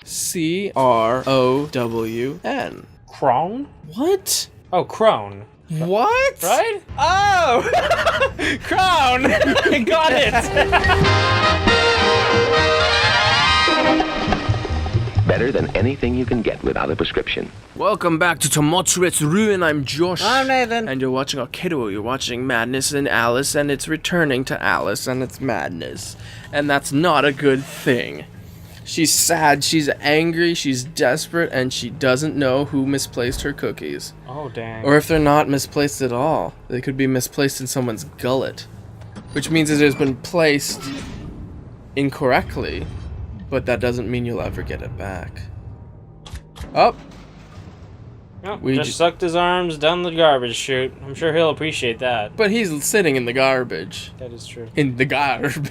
C-R-O-W-N. Crone? What? Oh, crone. What? Right? Oh! Crown! Got it! Better than anything you can get without a prescription. Welcome back to Tumultuous Ruin. I'm Josh. I'm Nathan. And you're watching Arcado. You're watching Madness and Alice, and it's returning to Alice, and it's madness. And that's not a good thing. She's sad, she's angry, she's desperate, and she doesn't know who misplaced her cookies. Oh, dang. Or if they're not misplaced at all. They could be misplaced in someone's gullet. Which means it has been placed incorrectly. But that doesn't mean you'll ever get it back. Oh! Oh, We just sucked his arms down the garbage chute. I'm sure he'll appreciate that. But he's sitting in the garbage. That is true. In the garbage.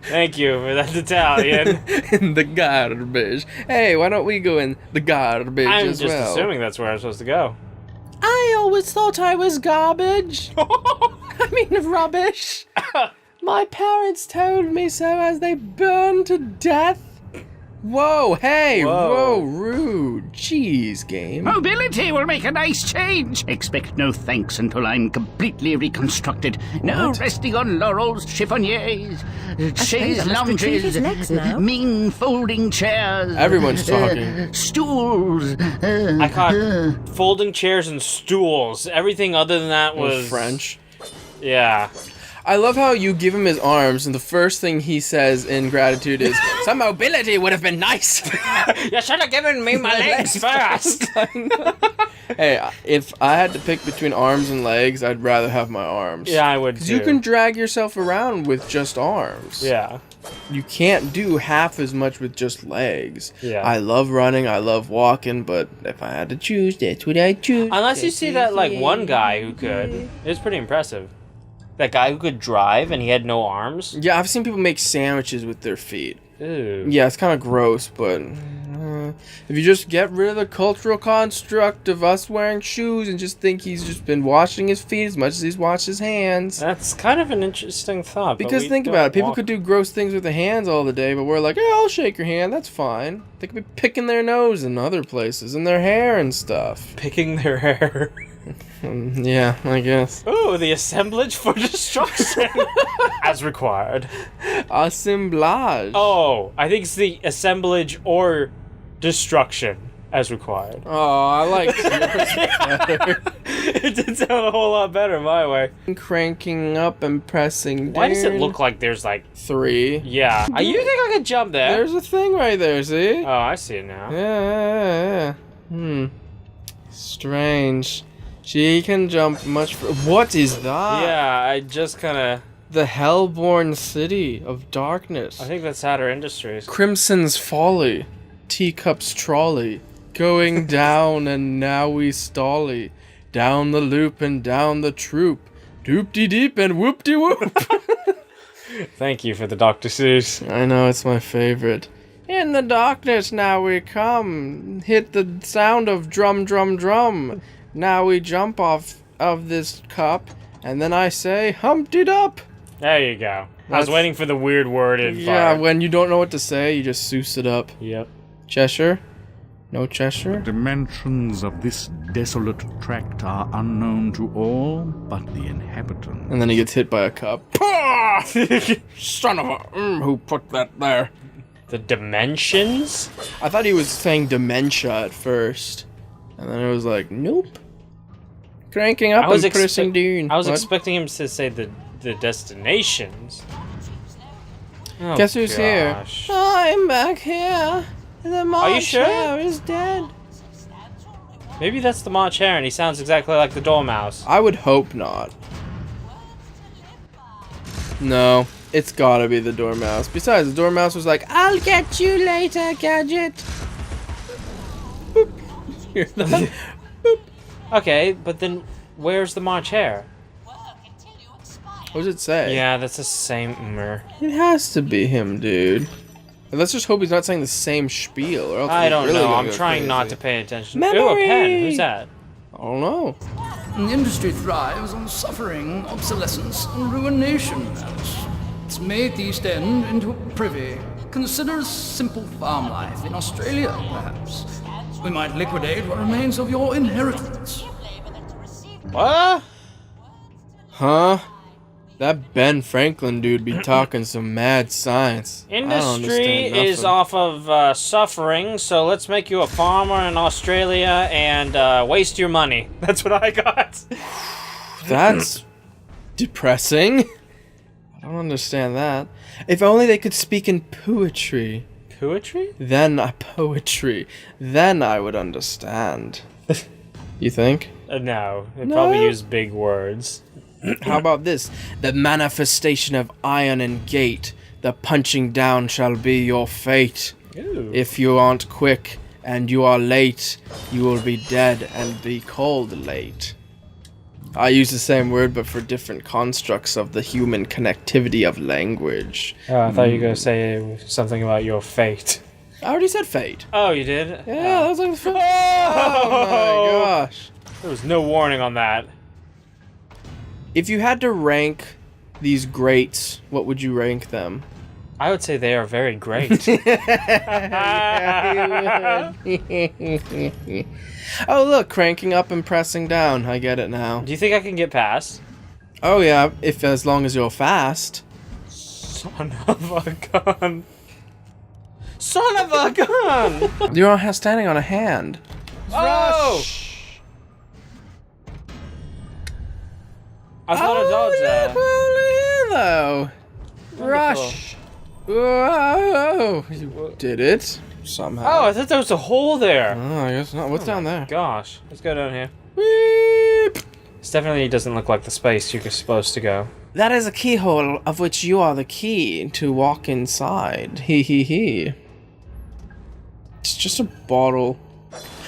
Thank you for that Italian. In the garbage. Hey, why don't we go in the garbage I'm as just well? assuming that's where I'm supposed to go. I always thought I was garbage. I mean rubbish. My parents told me so as they burned to death. Whoa, hey, whoa, rude. Jeez, game. Mobility will make a nice change. Expect no thanks until I'm completely reconstructed. No resting on laurels, chiffoniers, chaise lounges, mean folding chairs. Everyone's talking. Stools. I caught folding chairs and stools. Everything other than that was... French. Yeah. I love how you give him his arms, and the first thing he says in gratitude is, "Some mobility would have been nice." You should have given me my legs first. Hey, if I had to pick between arms and legs, I'd rather have my arms. Yeah, I would too. Because you can drag yourself around with just arms. Yeah. You can't do half as much with just legs. Yeah. I love running, I love walking, but if I had to choose, that's what I'd choose. Unless you see that, like, one guy who could. It was pretty impressive. That guy who could drive and he had no arms. Yeah, I've seen people make sandwiches with their feet. Ew. Yeah, it's kind of gross, but if you just get rid of the cultural construct of us wearing shoes and just think he's just been washing his feet as much as he's washed his hands. That's kind of an interesting thought. Because think about it, people could do gross things with their hands all the day, but we're like, yeah, I'll shake your hand, that's fine. They could be picking their nose in other places, and their hair and stuff. Picking their hair. Yeah, I guess. Ooh, the assemblage for destruction. As required. Assemblage. Oh, I think it's the assemblage or destruction as required. Oh, I like yours better. It did sound a whole lot better my way. Cranking up and pressing down. Why does it look like there's like... 3. Yeah. You think I could jump there? There's a thing right there, see? Oh, I see it now. Yeah. Strange. She can jump much What is that? Yeah, I just kind of... The Hellborn City of Darkness. I think that's Hatter Industries. Crimson's Folly. Teacups Trolley. Going down and now we stolly. Down the loop and down the troop. Doop-de-deep and whoop-de-whoop. Thank you for the Dr. Seuss. I know, it's my favorite. In the darkness now we come. Hit the sound of drum, drum, drum. Now we jump off of this cup, and then I say, Humpty-Dup! There you go. I was waiting for the weird word in Yeah, fire. when you don't know what to say, you just Seuss it up. Yep. Cheshire? No Cheshire? The dimensions of this desolate tract are unknown to all but the inhabitants. And then he gets hit by a cup. Son of a... who put that there? The dimensions? I thought he was saying dementia at first. And then it was like, nope. Cranking up and pressing down. I was What? expecting him to say the destinations. Oh, Guess who's gosh. here? I'm back here. The March sure? Hare is dead. Maybe that's the March Hare and he sounds exactly like the Dormouse. I would hope not. No, it's gotta be the Dormouse. Besides, the Dormouse was like, I'll get you later, Gadget. Boop. Hear that? Boop. Okay, but then where's the March Hare? What does it say? Yeah, that's the same Mer. It has to be him, dude. Let's just hope he's not saying the same spiel. Or else I we're don't really know. gonna I'm go trying crazy. not to pay attention. Memory! Ooh, a pen. Who's that? I don't know. The industry thrives on suffering, obsolescence, and ruination. It's made the East End into a privy. consider simple farm life in Australia, perhaps. We might liquidate what remains of your inheritance. What? Huh? That Ben Franklin dude be talking some mad science. I don't Industry understand is nothing. off of suffering, so let's make you a farmer in Australia and waste your money. That's what I got. That's depressing. I don't understand that. If only they could speak in poetry. Poetry? Then I would understand. You think? No, they No? probably use big words. How about this? The manifestation of iron and gate. The punching down shall be your fate. Ooh. If you aren't quick and you are late, you will be dead and be called late. I use the same word but for different constructs of the human connectivity of language. Oh, I thought you were going to say something about your fate. I already said fate. Oh, you did? Yeah, that was like the first. Oh my gosh. There was no warning on that. If you had to rank these greats, what would you rank them? I would say they are very great. Oh look, cranking up and pressing down. I get it now. Do you think I can get past? Oh yeah, if as long as you're fast. Son of a gun. Son of a gun! You're standing on a hand. Oh! I thought I dodged that. Though. Rush. Whoa! You did it somehow. Oh, I thought there was a hole there. Oh, I guess not. What's down there? Gosh, let's go down here. Weep. This definitely doesn't look like the space you're supposed to go. That is a keyhole of which you are the key to walk inside. Hee hee hee. It's just a bottle.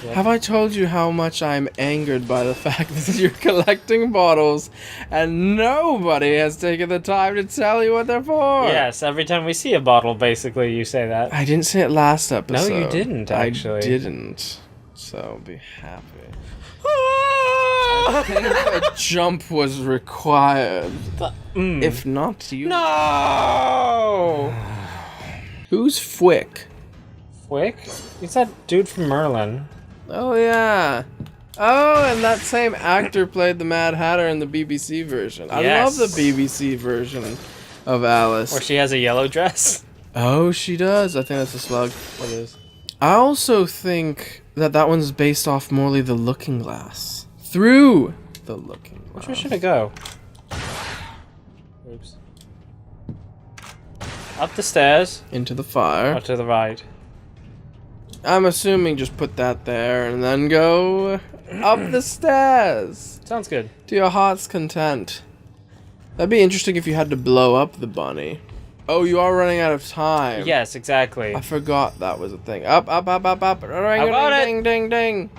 Yep. Have I told you how much I'm angered by the fact that you're collecting bottles and nobody has taken the time to tell you what they're for? Yes, every time we see a bottle, basically, you say that. I didn't say it last episode. No, you didn't, actually. I didn't. So be happy. I think a jump was required. If not, you. No! Who's Fwick? Wick? He's that dude from Merlin. Oh yeah. Oh, and that same actor played the Mad Hatter in the BBC version. I Yes. love the BBC version of Alice. Where she has a yellow dress. Oh, she does. I think that's a slug. It is. I also think that that one's based off Morley the Looking Glass. Through the Looking Glass. Which way should I go? Oops. Up the stairs. Into the fire. Or to the right. I'm assuming just put that there and then go up the stairs Sounds good. to your heart's content. That'd be interesting if you had to blow up the bunny. Oh, you are running out of time. Yes, exactly. I forgot that was a thing. Up, up, up, up, up. got it. Ding, ding, ding.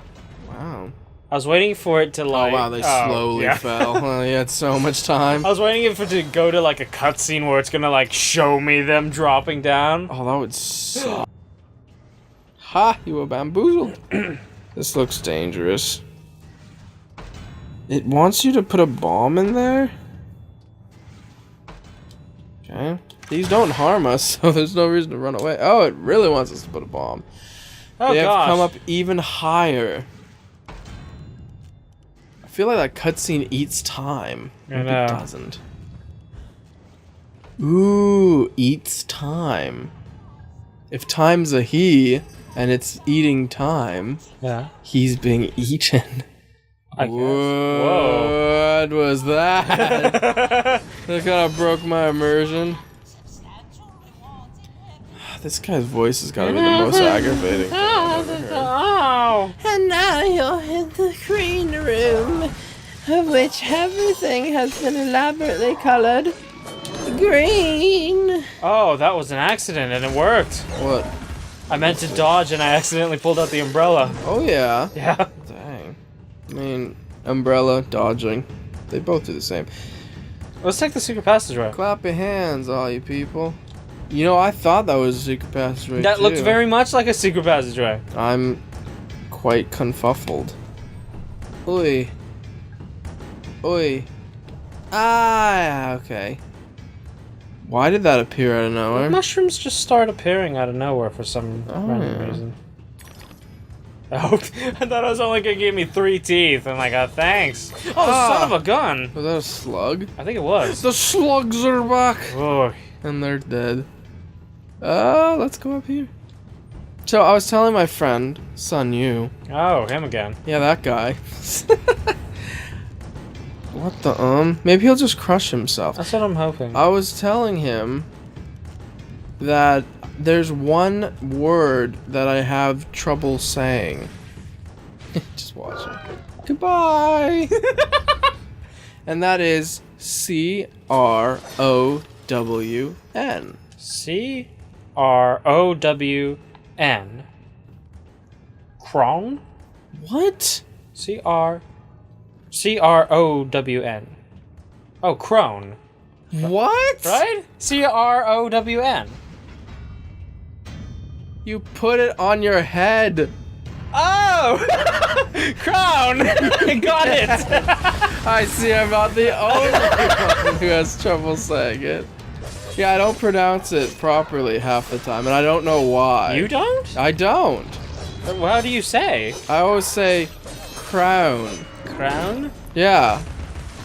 Wow. I was waiting for it to like... Oh, wow, they slowly yeah. fell. Oh, you had so much time. I was waiting for it to go to like a cutscene where it's gonna like show me them dropping down. Oh, that would suck. Ha, you were bamboozled. This looks dangerous. It wants you to put a bomb in there? Okay. These don't harm us, so there's no reason to run away. Oh, it really wants us to put a bomb. Oh They have gosh. to come up even higher. I feel like that cutscene eats time. I Maybe know. it doesn't. Ooh, eats time. If time's a he, and it's eating time, Yeah. he's being eaten. I guess. Whoa. What was that? That kind of broke my immersion. This guy's voice has got to be the most aggravating thing I've ever heard. Oh. And now you're in the green room, of which everything has been elaborately colored green. Oh, that was an accident and it worked. What? I meant to dodge and I accidentally pulled out the umbrella. Oh yeah. Yeah. Dang. I mean, umbrella, dodging, they both do the same. Let's take the secret passageway. Clap your hands, all you people. You know, I thought that was a secret passageway That too. looked very much like a secret passageway. I'm quite confuffled. Oi. Oi. Ah, okay. Why did that appear out of nowhere? Mushrooms just start appearing out of nowhere for some random reason. Oh, I thought I was only gonna give me 3 teeth. I'm like, thanks. Oh, son of a gun! Was that a slug? I think it was. The slugs are back! Oh, And they're dead. Let's go up here. So I was telling my friend, Sun Yu. oh, him again. Yeah, that guy. What the Maybe he'll just crush himself. That's what I'm hoping. I was telling him that there's one word that I have trouble saying. Just watch it. Goodbye! And that is C-R-O-W-N. C-R-O-W-N. Cron? What? C-R-O-W-N. Oh, crone. What? Right? C-R-O-W-N. You put it on your head. Oh! Crown! Got it! I see, I'm not the only one who has trouble saying it. Yeah, I don't pronounce it properly half the time, and I don't know why. You don't? I don't. Well, how do you say? I always say crown. Crown? Yeah.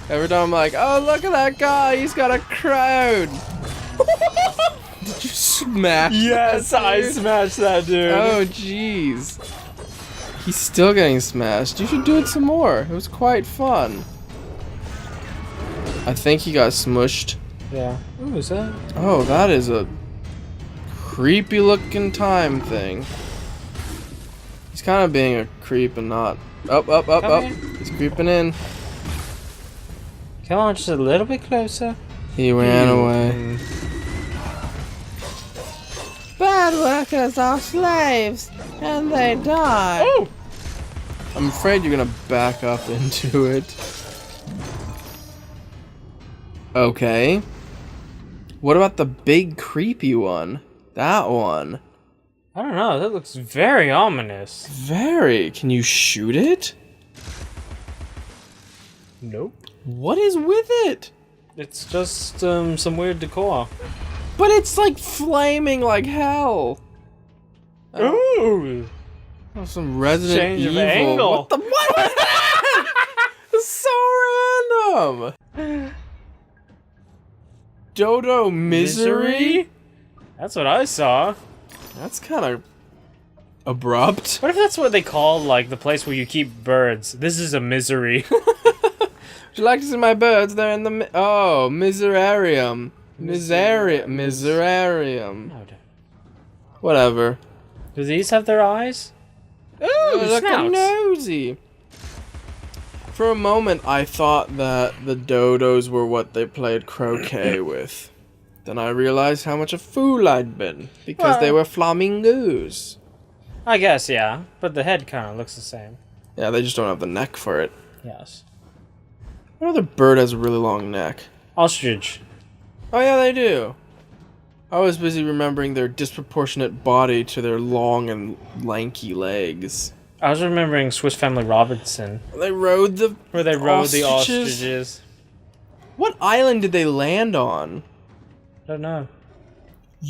Every time I'm like, oh, look at that guy, he's got a crown. Did you smash Yes, that I dude? smashed that dude. Oh, jeez. He's still getting smashed. You should do it some more. It was quite fun. I think he got smushed. Yeah. Ooh, is that? Oh, that is a creepy looking time thing. He's kind of being a creep and not. Up. Come here. He's creeping in. Come on, just a little bit closer. He ran away. Bad workers are slaves, and they die. Oh! I'm afraid you're gonna back up into it. Okay. What about the big creepy one? That one. I don't know, that looks very ominous. Very. Can you shoot it? Nope. What is with it? It's just some weird decor. But it's like flaming like hell. Ooh! Oh, some Resident Change of Evil. angle. What the? What was that? It's so random. Dodo misery? That's what I saw. That's kind of abrupt. What if that's what they call, like, the place where you keep birds? This is a misery. Would you like to see my birds? They're in the Miserarium. Miserarium. No, don't. Whatever. Do these have their eyes? Ooh, Look snouts. nosy. For a moment, I thought that the dodos were what they played croquet with. Then I realized how much a fool I'd been, because they were flamingos. I guess, yeah. But the head kind of looks the same. Yeah, they just don't have the neck for it. Yes. What other bird has a really long neck? Ostrich. Oh yeah, they do. I was busy remembering their disproportionate body to their long and lanky legs. I was remembering Swiss Family Robinson, They rode the where they rode the ostriches? ostriches. What island did they land on? I don't know.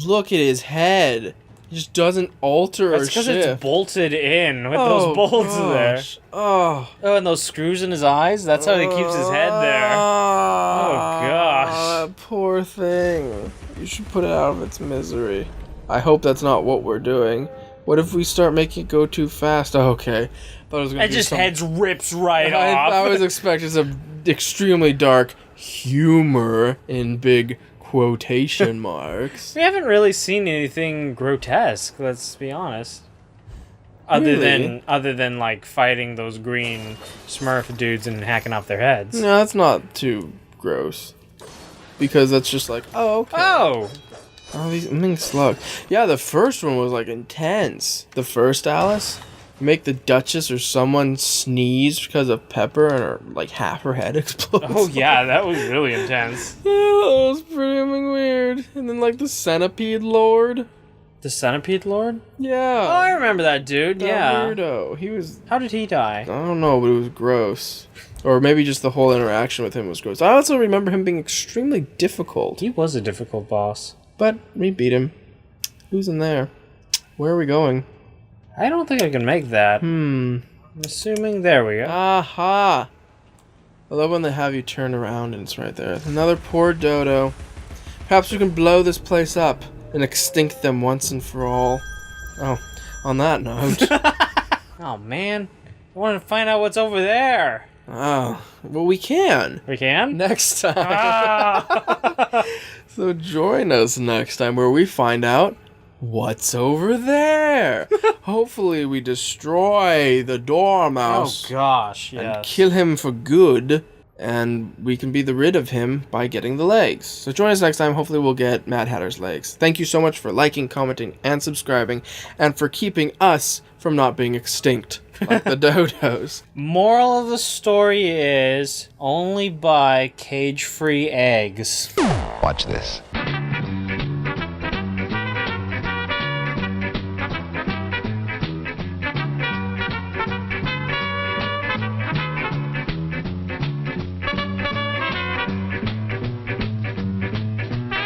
Look at his head. He just doesn't alter That's or because shift. it's bolted in with those bolts there. gosh. Oh. Oh, and those screws in his eyes? That's how he keeps his head there. Oh, gosh. That poor thing. You should put it out of its misery. I hope that's not what we're doing. What if we start making it go too fast? Oh, okay. Thought it was gonna And be just some... heads rips right off. I was expecting some extremely dark humor in big quotation marks. We haven't really seen anything grotesque, let's be honest. Really? Other than like fighting those green Smurf dudes and hacking off their heads. No, that's not too gross. Because that's just like, oh, okay. Oh! Oh, these slug. Yeah, the first one was like intense. The first Alice, you make the Duchess or someone sneeze because of pepper and her, like half her head explodes. Oh yeah, that was really intense. Oh, that was pretty weird. And then like the Centipede Lord. The Centipede Lord? Yeah. Oh, I remember that dude. That Yeah. weirdo. He was... How did he die? I don't know, but it was gross. Or maybe just the whole interaction with him was gross. I also remember him being extremely difficult. He was a difficult boss. But we beat him. Who's in there? Where are we going? I don't think I can make that. I'm assuming... There we go. Aha! I love when they have you turn around and it's right there. Another poor dodo. Perhaps we can blow this place up and extinct them once and for all. Oh, on that note. Oh, man. I want to find out what's over there. Oh, well, we can. We can? Next time. Ah! So join us next time where we find out what's over there. Hopefully we destroy the Oh, Dormouse gosh. and Yes. kill him for good. And we can be rid of him by getting the legs. So join us next time. Hopefully we'll get Mad Hatter's legs. Thank you so much for liking, commenting, and subscribing. And for keeping us from not being extinct like the dodos. Moral of the story is only buy cage-free eggs. Watch this.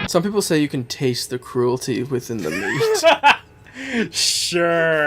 Some people say you can taste the cruelty within the meat. Sure.